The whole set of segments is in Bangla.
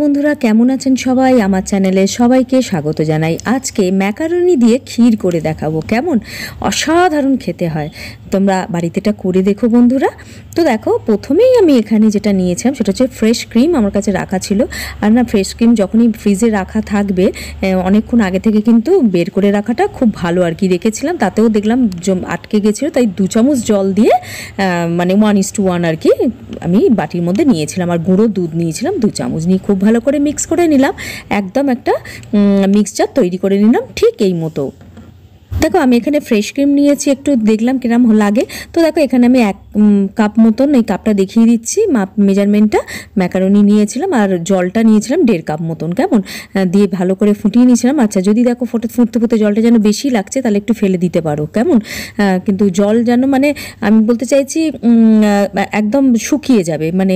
বন্ধুরা, কেমন আছেন সবাই? আমার চ্যানেলে সবাইকে স্বাগত জানাই। আজকে ম্যাকারনি দিয়ে ক্ষীর করে দেখাবো। কেমন অসাধারণ খেতে হয়, তোমরা বাড়িতে এটা করে দেখো বন্ধুরা। তো দেখো, প্রথমেই আমি এখানে যেটা নিয়েছিলাম সেটা হচ্ছে ফ্রেশ ক্রিম। আমার কাছে রাখা ছিল। আর না, ফ্রেশ ক্রিম যখনই ফ্রিজে রাখা থাকবে অনেকক্ষণ আগে থেকে কিন্তু বের করে রাখাটা খুব ভালো আর কি। রেখেছিলাম, তাতেও দেখলাম আটকে গেছিলো, তাই 2 চামচ জল দিয়ে মানে 1:1 আর কি আমি বাটির মধ্যে নিয়েছিলাম। আর গুঁড়ো দুধ নিয়েছিলাম 2 চামচ, নিয়ে খুব ভালো করে মিক্স করে নিলাম। একদম একটা মিক্সচার তৈরি করে নিলাম ঠিক এই মতো। দেখো, আমি এখানে ফ্রেশ ক্রিম নিয়েছি, একটু দেখলাম কিরম লাগে। তো দেখো, এখানে আমি 1 কাপ মতন, এই কাপটা দেখিয়ে দিচ্ছি মাপ মেজারমেন্টটা, ম্যাকারনি নিয়েছিলাম। আর জলটা নিয়েছিলাম 1.5 কাপ মতন। কেমন দিয়ে ভালো করে ফুটিয়ে নিয়েছিলাম। আচ্ছা, যদি দেখো ফুটতে ফুটতে জলটা যেন বেশি লাগছে তাহলে একটু ফেলে দিতে পারো। কেমন কিন্তু জল যেন, মানে আমি বলতে চাইছি একদম শুকিয়ে যাবে, মানে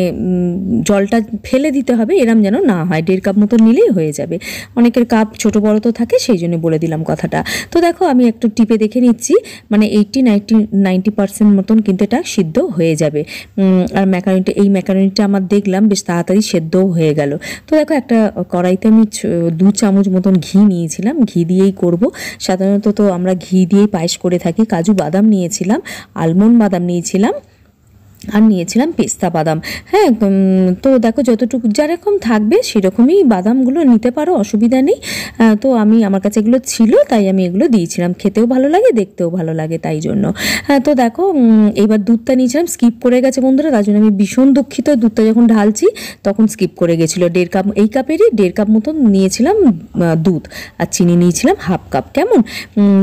জলটা ফেলে দিতে হবে এরম যেন না হয়। 1.5 কাপ মতন নিলেই হয়ে যাবে। অনেকের কাপ ছোট বড় তো থাকে, সেই জন্য বলে দিলাম কথাটা। তো দেখো, আমি একটু টিপে দেখে নিচ্ছি, মানে 80-90% মতন কিন্তু এটা সিদ্ধ হয়ে যাবে। আর এই ম্যাকারনিটা আমার দেখলাম বেশ তাড়াতাড়ি সেদ্ধও হয়ে গেল। তো দেখো, একটা কড়াইতে আমি 2 চামচ মতন ঘি নিয়েছিলাম। ঘি দিয়েই করব সাধারণত, তো আমরা ঘি দিয়েই পায়েস করে থাকি। কাজু বাদাম নিয়েছিলাম, আলমন্ড বাদাম নিয়েছিলাম, আর নিয়েছিলাম পেস্তা বাদাম। হ্যাঁ, তো দেখো যতটুকু যেরকম থাকবে সেরকমই বাদামগুলো নিতে পারো, অসুবিধা নেই। তো আমার কাছে এগুলো ছিল, তাই আমি এগুলো দিয়েছিলাম। খেতেও ভালো লাগে, দেখতেও ভালো লাগে, তাই জন্য। তো দেখো, এবার দুধটা নিয়েছিলাম, স্কিপ করে গেছে বন্ধুরা, তার জন্য আমি ভীষণ দুঃখিত। দুধটা যখন ঢালছি তখন স্কিপ করে গেছিলো। 1.5 কাপ, এই কাপেরই 1.5 কাপ মতন নিয়েছিলাম দুধ, আর চিনি নিয়েছিলাম 1/2 কাপ। কেমন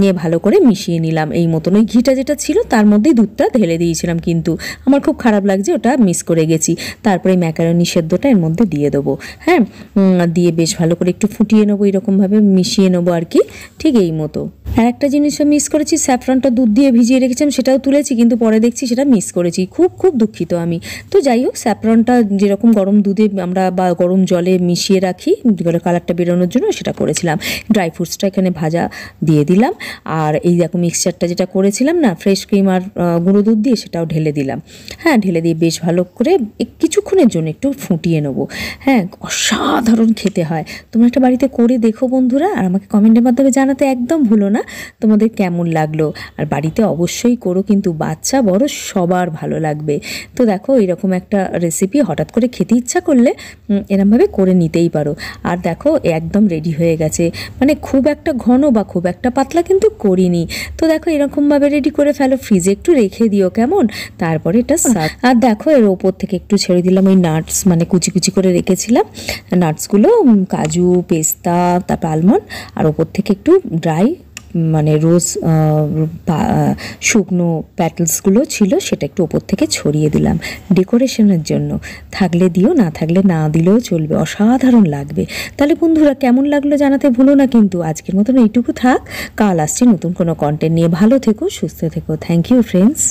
নিয়ে ভালো করে মিশিয়ে নিলাম এই মতন। ওই ঘিটা যেটা ছিল তার মধ্যেই দুধটা ঢেলে দিয়েছিলাম, কিন্তু আমার খুব খারাপ লাগছে, ওটা মিস করে গেছি। তারপরে ম্যাকারনি সেদ্ধটা এর মধ্যে দিয়ে দেবো। হ্যাঁ, দিয়ে বেশ ভালো করে একটু ফুটিয়ে নেবো, এরকমভাবে মিশিয়ে নেবো আর কি, ঠিক এই মতো। আর একটা জিনিসও মিস করেছি, স্যাফরনটা দুধ দিয়ে ভিজিয়ে রেখেছিলাম, সেটাও তুলেছি, কিন্তু পরে দেখছি সেটা মিস করেছি। খুব দুঃখিত আমি। তো যাই হোক, স্যাফরনটা যেরকম গরম দুধে আমরা বা গরম জলে মিশিয়ে রাখি কালারটা বেরোনোর জন্য, সেটা করেছিলাম। ড্রাই ফ্রুটসটা এখানে ভাজা দিয়ে দিলাম। আর এই দেখো, মিক্সচারটা যেটা করেছিলাম না ফ্রেশ ক্রিম আর গুঁড়ো দুধ দিয়ে, সেটাও ঢেলে দিলাম। হ্যাঁ, ঢেলে দিয়ে বেশ ভালো করে কিছুক্ষণের জন্য একটু ফুটিয়ে নেবো। হ্যাঁ, অসাধারণ খেতে হয়। তোমরা একটা বাড়িতে করে দেখো বন্ধুরা, আর আমাকে কমেন্টের মাধ্যমে জানাতে একদম ভুলো না তোমাদের কেমন লাগলো। আর বাড়িতে অবশ্যই করো, কিন্তু বাচ্চা বড় সবার ভালো লাগবে। তো দেখো, এরকম একটা রেসিপি হঠাৎ করে খেতে ইচ্ছা করলে এরমভাবে করে নিতেই পারো। আর দেখো, একদম রেডি হয়ে গেছে। মানে খুব একটা ঘন বা খুব একটা পাতলা কিন্তু করিনি। তো দেখো, এরকমভাবে রেডি করে ফেলো, ফ্রিজে একটু রেখে দিও। কেমন তারপরে এটা সার্ভ। আর দেখো, এর ওপর থেকে একটু ছেড়ে দিলাম ওই নাটস, মানে কুচি করে রেখেছিলাম নাটসগুলো, কাজু, পেস্তা, তারপর আলমন্ড, আর ওপর থেকে একটু ড্রাই মানে রোজ শুকনো প্যাটেলসগুলো ছিল, সেটা একটু ওপর থেকে ছড়িয়ে দিলাম ডেকোরেশনের জন্য। থাকলে দিও, না থাকলে না দিলেও চলবে, অসাধারণ লাগবে। তাহলে বন্ধুরা, কেমন লাগলো জানাতে ভুলো না কিন্তু। আজকের মতন এইটুকু থাক, কাল আসছি নতুন কোনো কন্টেন্ট নিয়ে। ভালো থেকো, সুস্থ থেকো। Thank you friends.